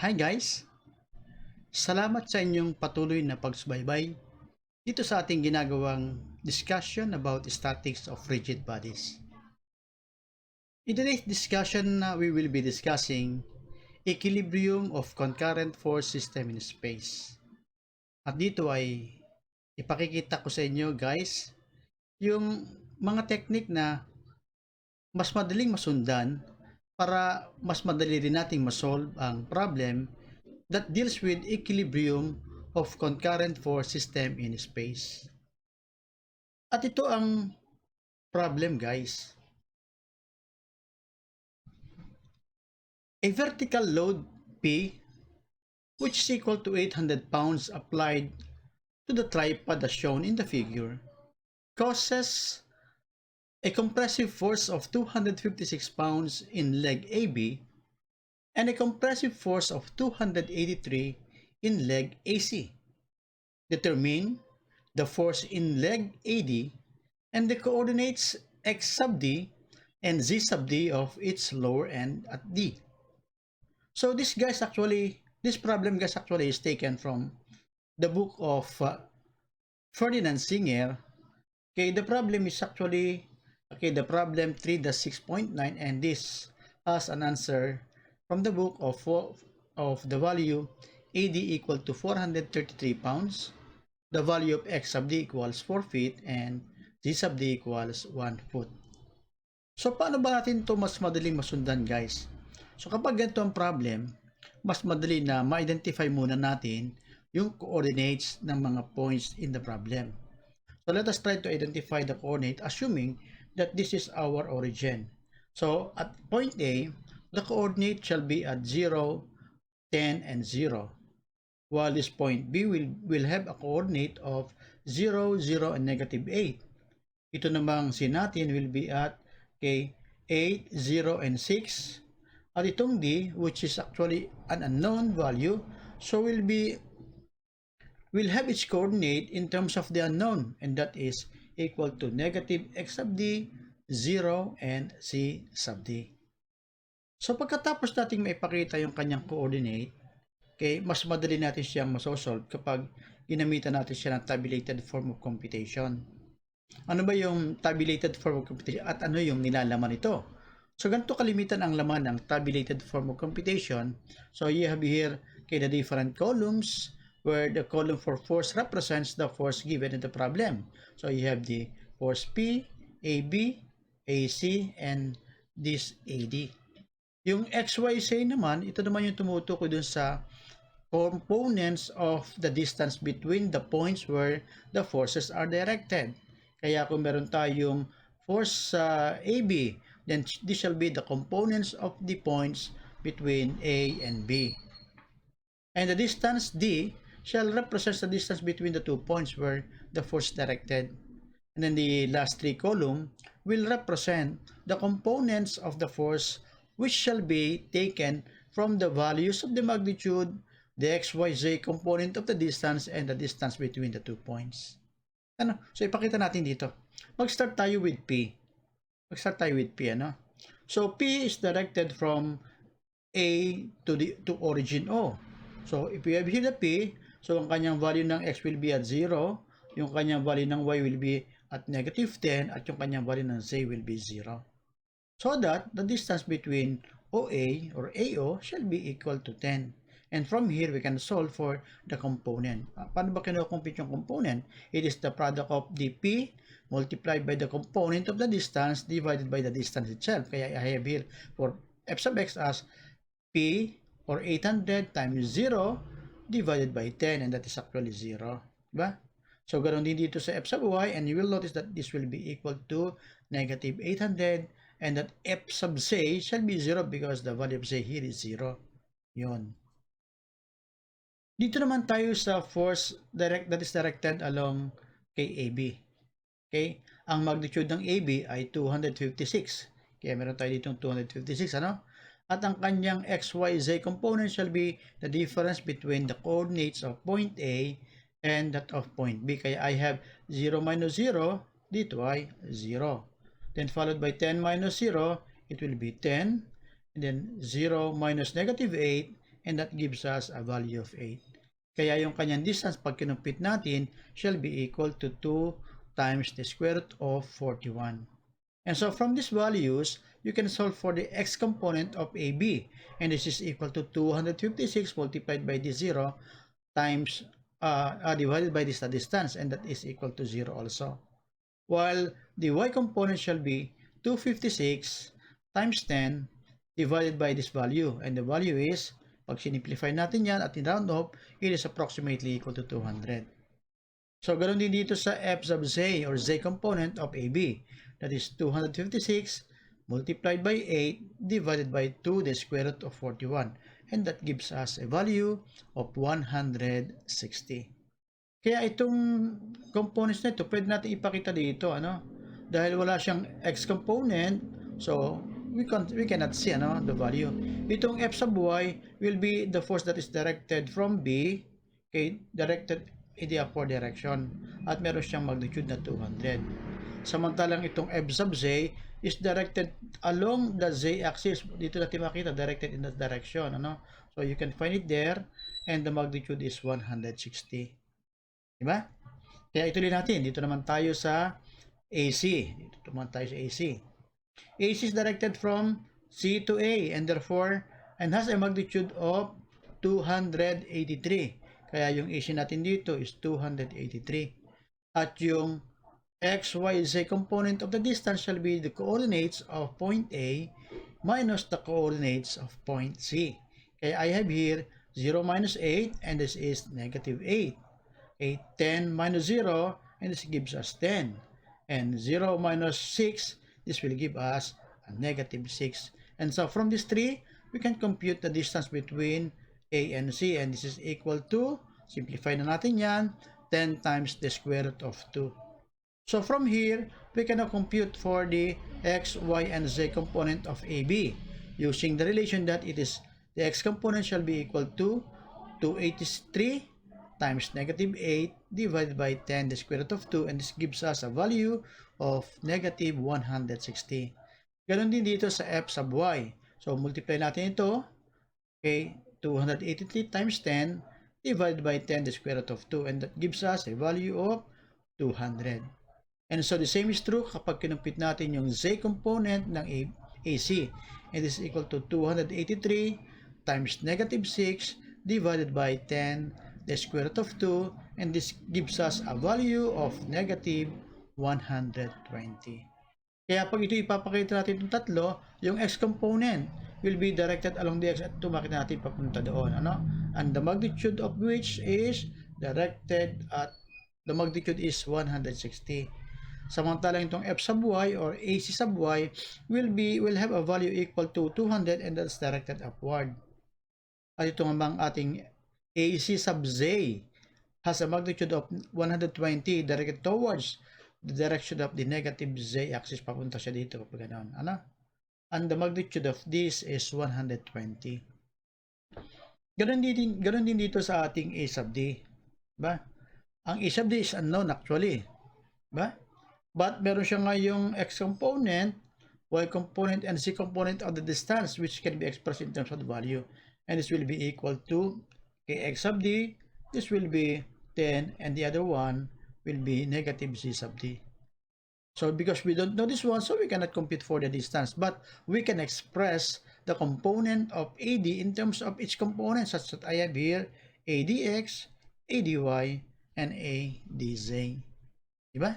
Hi guys! Salamat sa inyong patuloy na pagsubaybay dito sa ating ginagawang discussion about statics of rigid bodies. In today's discussion, we will be discussing equilibrium of concurrent force system in space. At dito ay ipakikita ko sa inyo guys yung mga technique na mas madaling masundan para mas madali rin nating masolve ang problem that deals with equilibrium of concurrent force system in space. At ito ang problem guys. A vertical load P, which is equal to 800 pounds applied to the tripod as shown in the figure, causes a compressive force of 256 pounds in leg AB and a compressive force of 283 in leg AC. Determine the force in leg AD and the coordinates x sub d and z sub d of its lower end at D. So this problem guys actually is taken from the book of Ferdinand Singer. Okay, the problem is actually the problem 3-6.9, and this has an answer from the book of the value AD equal to 433 pounds, the value of x sub d equals 4 feet, and z sub d equals 1 foot. So paano ba natin ito mas madaling masundan guys? So kapag ganito ang problem, mas madali na ma-identify muna natin yung coordinates ng mga points in the problem. So let us try to identify the coordinate assuming that this is our origin. So at point A, the coordinate shall be at 0, 10, and 0. While this point B will have a coordinate of 0, 0, and negative 8. Ito namang C natin will be at 8, 0, and 6. At itong D, which is actually an unknown value, so will have its coordinate in terms of the unknown, and that is equal to negative x sub d, 0, and c sub d. So pagkatapos nating maipakita yung kanyang coordinate, okay, mas madali natin siyang masosolve kapag ginamitan natin siya ng tabulated form of computation. Ano ba yung tabulated form of computation at ano yung nilalaman nito? So ganito kalimitan ang laman ng tabulated form of computation. So you have here the different columns where the column for force represents the force given in the problem. So you have the force P, AB, AC, and this AD. Yung XYZ naman, ito naman yung tumutukoy dun sa components of the distance between the points where the forces are directed. Kaya kung meron tayong force AB, then this shall be the components of the points between A and B. And the distance D shall represent the distance between the 2 points where the force directed. And then the last 3 column will represent the components of the force which shall be taken from the values of the magnitude, the XYZ component of the distance, and the distance between the 2 points. Ano? So ipakita natin dito. Mag-start tayo with P. So P is directed from A to origin O. So if we have here the P, so ang kanyang value ng X will be at 0, yung kanyang value ng Y will be at negative 10, at yung kanyang value ng Z will be 0. So that the distance between OA or AO shall be equal to 10. And from here, we can solve for the component. Paano ba kino-compute yung component? It is the product of the P multiplied by the component of the distance divided by the distance itself. Kaya I have here for f sub x as P or 800 times 0 divided by 10, and that is actually 0. Diba? So, ganoon din dito sa f sub y, and you will notice that this will be equal to negative 800, and that f sub z shall be 0 because the value of z here is 0. Yun. Dito naman tayo sa force that is directed along kay AB. Okay? Ang magnitude ng AB ay 256. Kaya meron tayo ditong 256, ano? At ang kanyang XYZ component shall be the difference between the coordinates of point A and that of point B. Kaya I have 0 minus 0, dito ay 0. Then followed by 10 minus 0, it will be 10. And then 0 minus negative 8, and that gives us a value of 8. Kaya yung kanyang distance pag kinumpit natin shall be equal to 2 times the square root of 41. And so from these values, you can solve for the x component of AB. And this is equal to 256 multiplied by the 0 times divided by this distance, and that is equal to 0 also. While the y component shall be 256 times 10 divided by this value. And the value is, pag sinimplify natin yan at in-round off, it is approximately equal to 200. So, ganoon din dito sa f sub z or z component of AB. That is 256 multiplied by 8 divided by 2 the square root of 41. And that gives us a value of 160. Kaya itong components na ito, pwede natin ipakita dito, ano? Dahil wala siyang x component, so we cannot see the value. Itong f sub y will be the force that is directed from B, okay, directed in the upward direction, at meron siyang magnitude na 200. Samantalang itong f sub z is directed along the z-axis. Dito natin makita, directed in that direction, So you can find it there, and the magnitude is 160. Diba? Kaya ituloy natin. Dito naman tayo sa AC. Dito naman tayo sa AC. AC is directed from C to A, and therefore, and has a magnitude of 283. Kaya yung AC natin dito is 283. At yung x, y, z component of the distance shall be the coordinates of point A minus the coordinates of point C. Kaya I have here 0 minus 8, and this is negative 8. 10 minus 0, and this gives us 10. And 0 minus 6, this will give us a negative 6. And so from these three, we can compute the distance between A and C, and this is equal to, simplify na natin yan, 10 times the square root of 2. So from here, we can now compute for the x, y, and z component of AB, using the relation that it is, the x component shall be equal to 283 times negative 8 divided by 10 the square root of 2, and this gives us a value of negative 160. Ganon din dito sa f sub y. So multiply natin ito. Okay, 283 times 10 divided by 10 the square root of 2, and that gives us a value of 200. And so the same is true kapag kinumpit natin yung z component ng AC. And this is equal to 283 times negative 6 divided by 10 the square root of 2, and this gives us a value of negative 120. Kaya pag ito ipapakita natin itong tatlo, yung x component will be directed along the x at tumakit natin papunta doon. And the magnitude of which is directed at, the magnitude is 160. Samantalang itong f sub y or AC sub y will have a value equal to 200, and that's directed upward. At ito namang ating AC sub z has a magnitude of 120 directed towards the direction of the negative z-axis. Papunta siya dito kapag ganoon. And the magnitude of this is 120. Ganon din dito sa ating A sub d. Ba? Ang A sub d is unknown actually. Ba? But meron siya nga yung x component, y component, and z component of the distance, which can be expressed in terms of the value. And this will be equal to kx sub d, this will be 10, and the other one will be negative z sub d. So because we don't know this one, so we cannot compute for the distance, but we can express the component of AD in terms of each component, such that I have here ADX, ADY, and ADZ. Diba?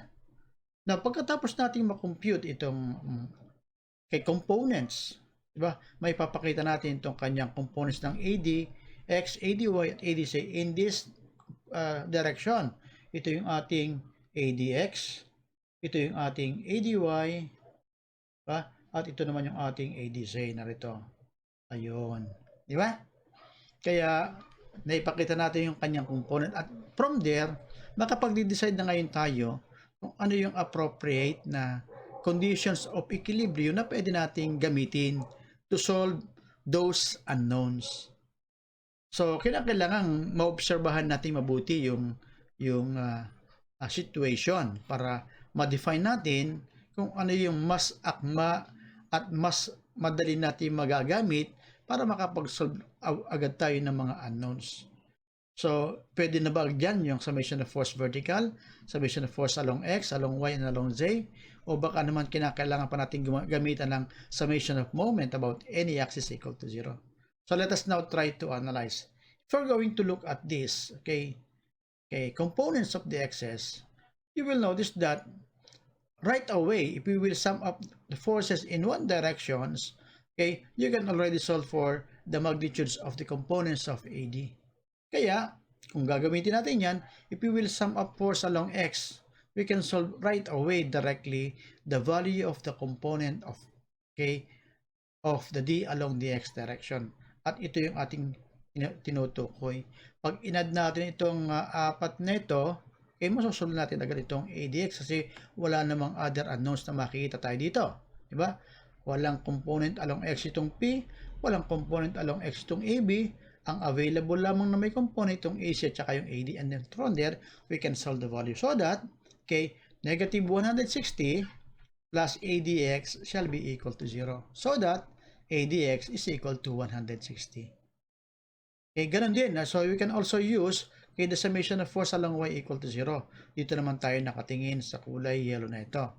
Now, pagkatapos natin makompute itong kay components, diba? May papakita natin itong kanyang components ng AD, X, ADY, at ADZ in this direction. Ito yung ating ADX, ito yung ating ADY, diba? At ito naman yung ating ADZ narito. Ayun. Di ba? Kaya, naipakita natin yung kanyang component. At from there, makapag-decide na ngayon tayo kung ano yung appropriate na conditions of equilibrium na pwede nating gamitin to solve those unknowns. So, kailangan maobserbahan natin mabuti yung situation para ma-define natin kung ano yung mas akma at mas madali natin magagamit para makapag-solve agad tayo ng mga unknowns. So, pwede na ba dyan yung summation of force vertical, summation of force along x, along y, and along z? O baka naman kinakailangan pa natin gamitan ng summation of moment about any axis equal to 0. So, let us now try to analyze. If we're going to look at this, okay, components of the x's, you will notice that right away, if we will sum up the forces in one directions, okay, you can already solve for the magnitudes of the components of AD. Kaya, kung gagamitin natin yan, if we will sum up force along x, we can solve right away directly the value of the component of of the d along the x direction. At ito yung ating tinutukoy. Pag inad natin itong apat na ito, masosolve natin agad itong ADX kasi wala namang other unknowns na makikita tayo dito. Diba? Walang component along x itong P, walang component along x itong AB, ang available lamang na may component itong AC at saka yung AD, and then from there, we can solve the value. So that, negative 160 plus ADX shall be equal to 0. So that, ADX is equal to 160. Ganun din. So, we can also use the summation of force along y equal to 0. Dito naman tayo nakatingin sa kulay yellow na ito.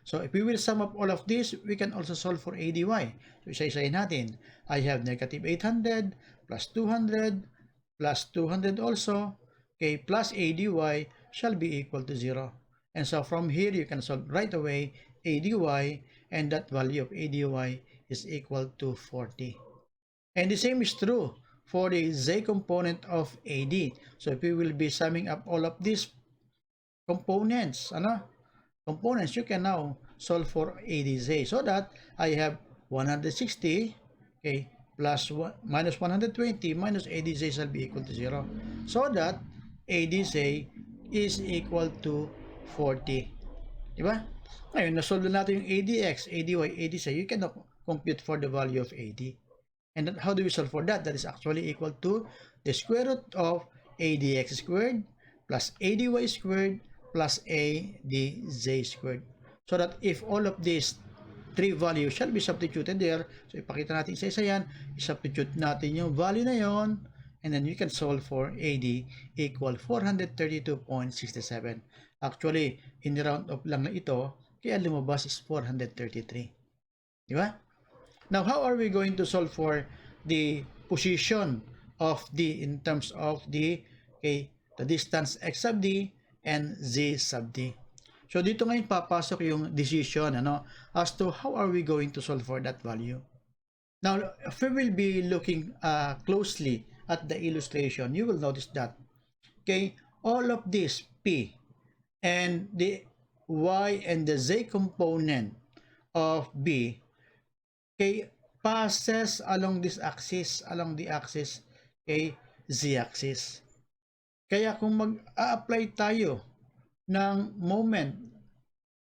So if we will sum up all of this, we can also solve for ADY. So, isa-isahin natin. I have negative 800 plus 200 plus 200 also, plus ADY shall be equal to 0. And so from here, you can solve right away ADY, and that value of ADY is equal to 40. And the same is true for the Z component of AD. So if we will be summing up all of these components, you can now solve for ADZ. So that I have 160, plus minus 120 minus ADZ shall be equal to 0. So that ADZ is equal to 40. Diba? Ngayon, nasolve natin yung ADX, ADY, ADZ. You can compute for the value of AD. And then, how do we solve for that? That is actually equal to the square root of ADX squared plus ADY squared plus ADZ squared. So that if all of these three values shall be substituted there, so ipakita natin isa-isa yan, substitute natin yung value na yon, and then you can solve for AD equal 432.67. Actually, in round up lang na ito, kaya lumabas is 433. Di ba? Now, how are we going to solve for the position of D in terms of the distance x sub D and z sub D? So, dito ngayon papasok yung decision as to how are we going to solve for that value. Now, if we will be looking closely at the illustration, you will notice that all of this P and the Y and the Z component of B passes along this axis, along the axis z-axis. Kaya kung mag-a-apply tayo ng moment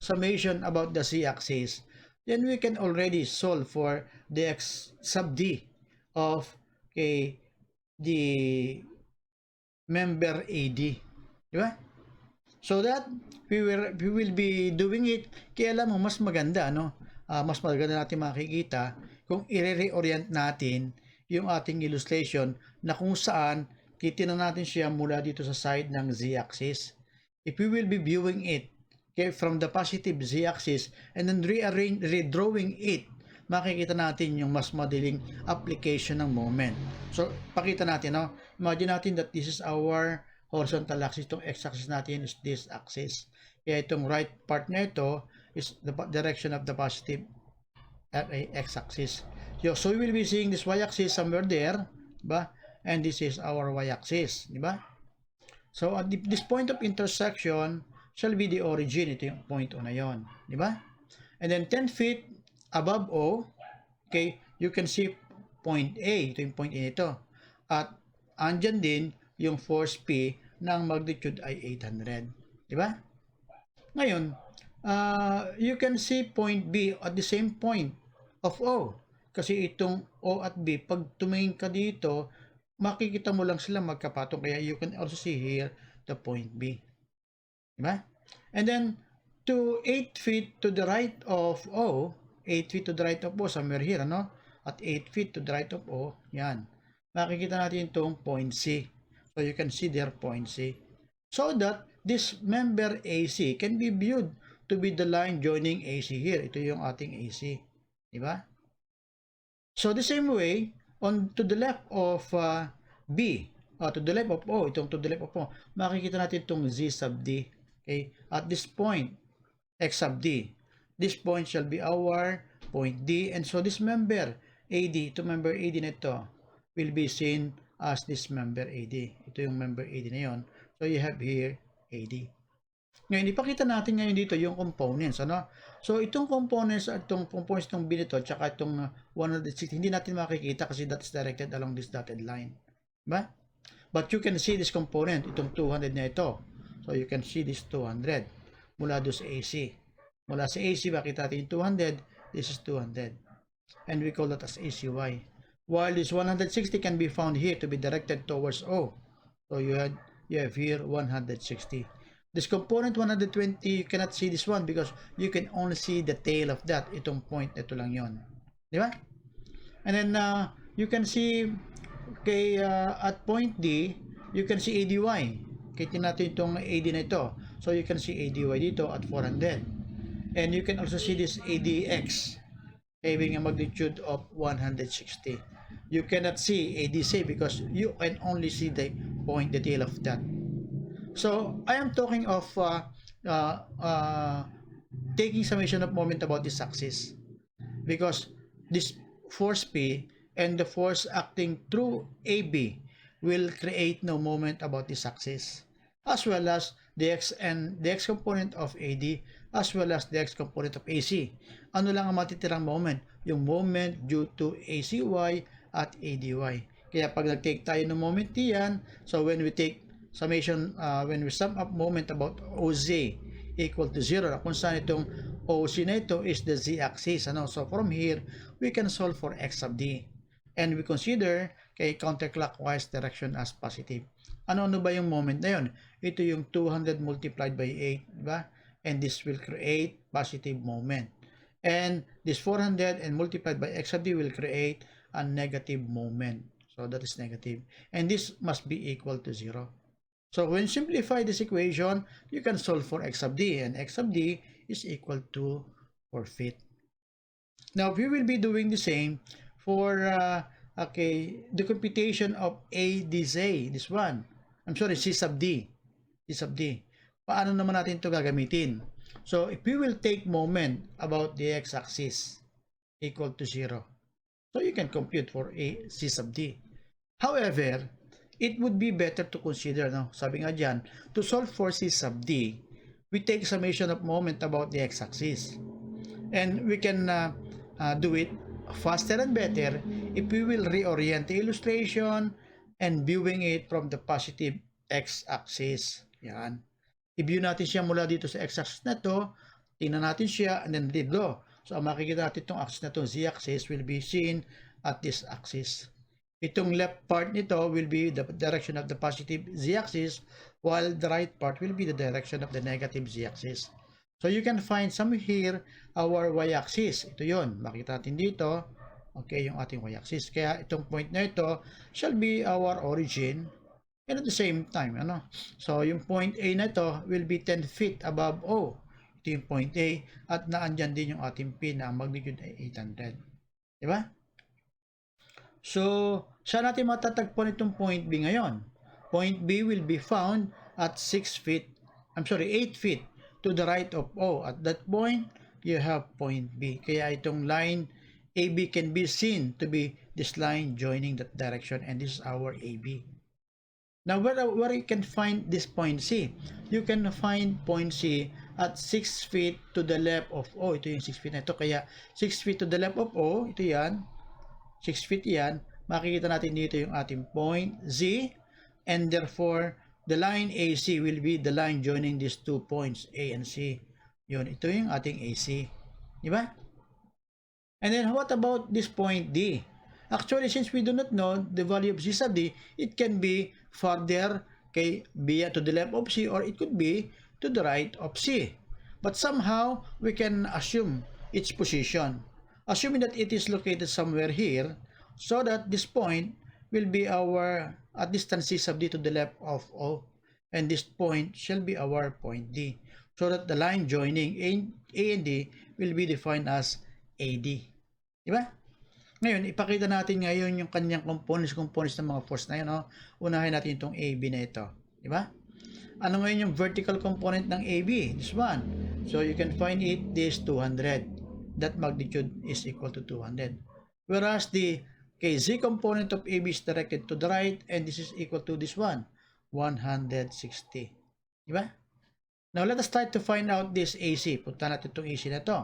summation about the z-axis, then we can already solve for the x sub D of the member AD. Diba? So that we will be doing it, kaya alam mo, mas maganda, mas maganda natin makikita kung i-reorient natin yung ating illustration na kung saan titingnan natin siya mula dito sa side ng z-axis. If we will be viewing it from the positive z-axis and then redrawing it, makikita natin yung mas madaling application ng moment. So, pakita natin, imagine natin that this is our horizontal axis, itong x-axis natin is this axis. Kaya itong right part na ito is the direction of the positive x-axis. So we will be seeing this y-axis somewhere there, diba? And this is our y-axis, diba? So at this point of intersection shall be the origin. Ito yung point O na yon, diba? And then 10 feet above O, you can see point A. Ito yung point A nito. At andyan din yung force P ng magnitude ay 800, diba? Ngayon, you can see point B at the same point of O. Kasi itong O at B, pag tumingin ka dito, makikita mo lang sila magkapatong. Kaya you can also see here the point B. Diba? And then, to 8 feet to the right of O, 8 feet to the right of O, somewhere here, at 8 feet to the right of O, yan. Makikita natin itong point C. So you can see their point C. So that this member AC can be viewed to be the line joining AC here. Ito yung ating AC. Diba? So the same way, to the left of B, to the left of O, itong to the left of O, makikita natin itong Z sub D. Okay? At this point, X sub D. This point shall be our point D. And so this member AD, ito member AD na ito, will be seen as this member AD. Ito yung member AD na yon. So you have here AD. Ngayon, ipakita natin ngayon dito yung components. Ano? So, itong components at itong components itong B nito, tsaka itong 160, hindi natin makikita kasi that is directed along this dotted line. Diba? But you can see this component, itong 200 na ito. So, you can see this 200 mula doon sa AC. Mula sa AC, makita natin yung 200, this is 200. And we call that as ACY. While this 160 can be found here to be directed towards O. So, you have here 160. This component 120, you cannot see this one because you can only see the tail of that. Itong point, ito lang yon. Di ba? And then, you can see, okay, at point D, you can see ADY. Kita natin itong AD na ito. So, you can see ADY dito at 400. And you can also see this ADX, having a magnitude of 160. You cannot see ADC because you can only see the point, the tail of that. So, I am talking of taking summation of moment about this axis because this force P and the force acting through AB will create no moment about this axis, as well as the X and the X component of AD as well as the X component of AC. Ano lang ang matitirang moment? Yung moment due to ACY at ADY. Kaya pag nag-take tayo ng moment diyan, so when we take summation, when we sum up moment about OZ equal to 0, kung saan itong OC na ito is the Z-axis. Ano? So from here, we can solve for X sub D. And we consider kay counterclockwise direction as positive. Ano ba yung moment na yun? Ito yung 200 multiplied by 8, diba? And this will create positive moment. And this 400 and multiplied by X sub D will create a negative moment. So that is negative. And this must be equal to 0. So when you simplify this equation, you can solve for X sub D, and X sub D is equal to 4 feet. Now, we will be doing the same for the computation of ADZ, this one. I'm sorry, C sub D. C sub D. Paano naman natin ito gagamitin? So, if we will take moment about the x-axis equal to 0, so you can compute for A, C sub D. However, it would be better to consider, no? Sabi nga dyan, to solve for C sub D, we take summation of moment about the x-axis. And we can do it faster and better if we will reorient the illustration and viewing it from the positive x-axis. Yan. I-view natin siya mula dito sa x-axis na to, tingnan natin siya, and then dito. So, makikita natin itong axis na to, z-axis, will be seen at this axis. Itong left part nito will be the direction of the positive z-axis, while the right part will be the direction of the negative z-axis. So, you can find some here, our y-axis. Ito yon, makita natin dito. Okay, yung ating y-axis. Kaya itong point na ito shall be our origin. And at the same time, ano? So, yung point A na ito will be 10 feet above O. Ito yung point A. At naandyan din yung ating P na magnitude ay 800. Diba? So, saan natin matatagpuan itong point B ngayon? Point B will be found at 8 feet to the right of O. At that point, you have point B. Kaya itong line AB can be seen to be this line joining that direction, and this is our AB. Now, where you can find this point C? You can find point C at 6 feet to the left of O. Ito yung 6 feet na ito. Kaya 6 feet to the left of O, ito yan. 6 feet yan. Makikita natin dito yung ating point Z. And therefore, the line AC will be the line joining these 2 points, A and C. Yun, ito yung ating AC. Diba? And then, what about this point D? Actually, since we do not know the value of C sub D, it can be further, okay, be to the left of C, or it could be to the right of C. But somehow, we can assume its position. assuming that it is located somewhere here, so that this point will be our distance C sub D to the left of O, and this point shall be our point D, so that the line joining A and D will be defined as AD. Diba? Ngayon, ipakita natin ngayon yung kanyang components ng mga force na yun. No? Unahin natin itong AB na ito. Diba? Ano ngayon yung vertical component ng AB? This one. So, you can find it, this 200. That magnitude is equal to 200. Whereas the Z component of AB is directed to the right, and this is equal to this one, 160. Diba? Now, let us try to find out this AC. Punta natin itong AC na ito.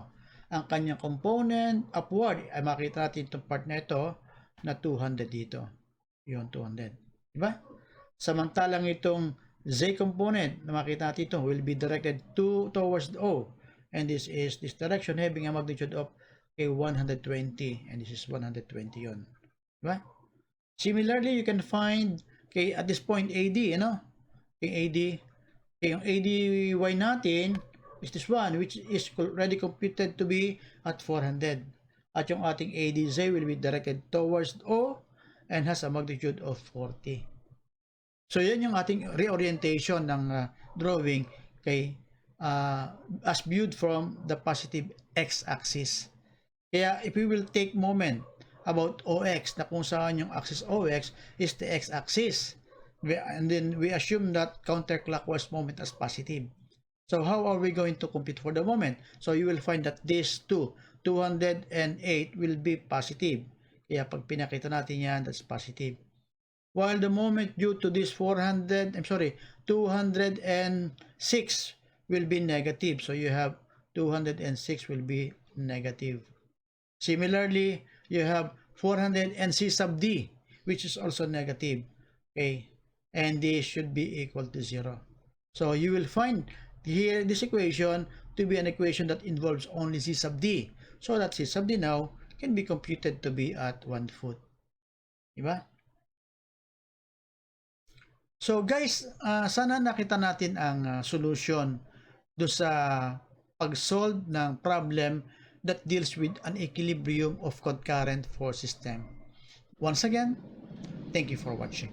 Ang kanyang component upward, ay makita natin itong part na ito na 200 dito. Yun, 200. Diba? Samantalang itong Z component na makita natin ito will be directed towards the O. And this is this direction having a magnitude of 120. And this is 120 yun. Diba? Similarly, you can find at this point AD, AD, yung ADY natin is this one, which is already computed to be at 400. At yung ating ADZ will be directed towards O and has a magnitude of 40. So, yan yung ating reorientation ng drawing as viewed from the positive x-axis. Kaya, if we will take moment about OX, na kung saan yung axis OX is the x-axis, and then we assume that counterclockwise moment as positive. So, how are we going to compute for the moment? So, you will find that these two, 208 will be positive. Kaya pag pinakita natin yan, that's positive. While the moment due to this 206 will be negative. So, you have 206 will be negative. Similarly, you have 400 and C sub D, which is also negative. Okay? And this should be equal to 0. So, you will find here this equation to be an equation that involves only C sub D. So that C sub D now can be computed to be at 1 foot. Diba? So guys, sana nakita natin ang solution do sa pag-solve ng problem that deals with an equilibrium of concurrent force system. Once again, thank you for watching.